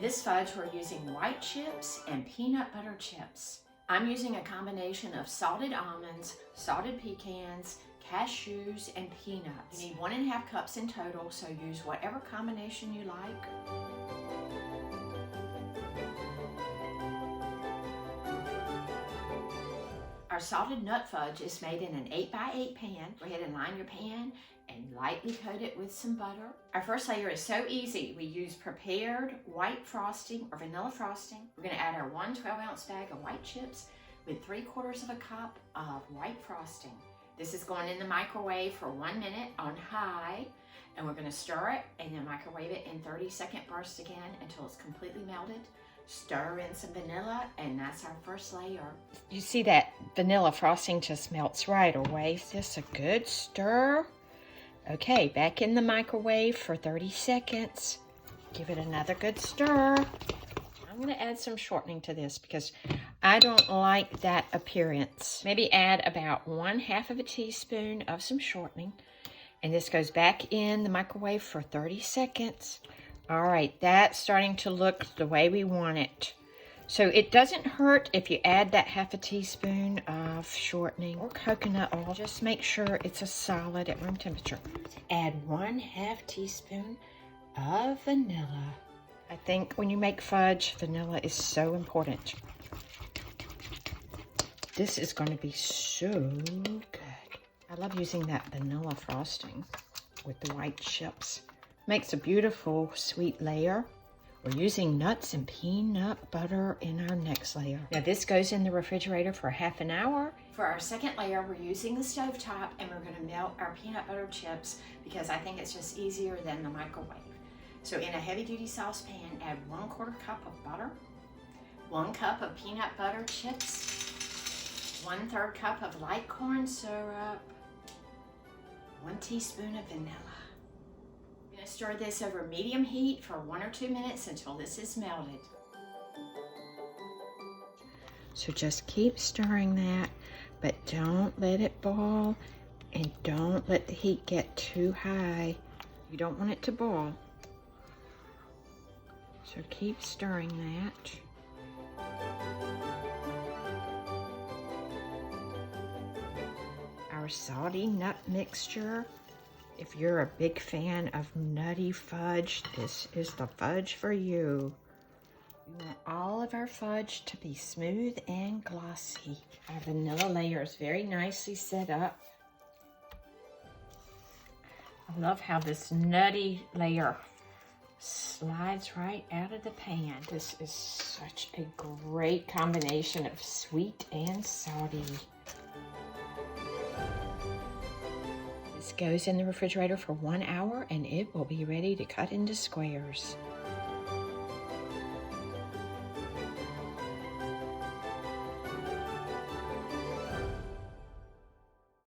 this fudge, we're using white chips and peanut butter chips. I'm using a combination of salted almonds, salted pecans, cashews, and peanuts. You need 1.5 cups in total, so use whatever combination you like. Our salted nut fudge is made in an 8x8 pan. Go ahead and line your pan and lightly coat it with some butter. Our first layer is so easy. We use prepared white frosting or vanilla frosting. We're gonna add our 1 12-ounce bag of white chips with 3/4 cup of white frosting. This is going in the microwave for 1 minute on high, and we're gonna stir it and then microwave it in 30-second bursts again until it's completely melted. Stir in some vanilla, and that's our first layer. You see that vanilla frosting just melts right away. Just a good stir. Okay, back in the microwave for 30 seconds. Give it another good stir. I'm gonna add some shortening to this because I don't like that appearance. Maybe add about 1/2 teaspoon of some shortening. And this goes back in the microwave for 30 seconds. All right, that's starting to look the way we want it. So it doesn't hurt if you add that 1/2 teaspoon of shortening or coconut oil. Just make sure it's a solid at room temperature. Add 1/2 teaspoon of vanilla. I think when you make fudge, vanilla is so important. This is going to be so good. I love using that vanilla frosting with the white chips. Makes a beautiful sweet layer. We're using nuts and peanut butter in our next layer. Now this goes in the refrigerator for 1/2 hour. For our second layer, we're using the stovetop, and we're gonna melt our peanut butter chips because I think it's just easier than the microwave. So in a heavy duty saucepan, add 1/4 cup of butter, 1 cup of peanut butter chips, 1/3 cup of light corn syrup, 1 teaspoon of vanilla. Stir this over medium heat for 1 or 2 minutes until this is melted. So just keep stirring that, but don't let it boil and don't let the heat get too high. You don't want it to boil. So keep stirring that. Our salty nut mixture. If you're a big fan of nutty fudge, this is the fudge for you. We want all of our fudge to be smooth and glossy. Our vanilla layer is very nicely set up. I love how this nutty layer slides right out of the pan. This is such a great combination of sweet and salty. This goes in the refrigerator for 1 hour and it will be ready to cut into squares.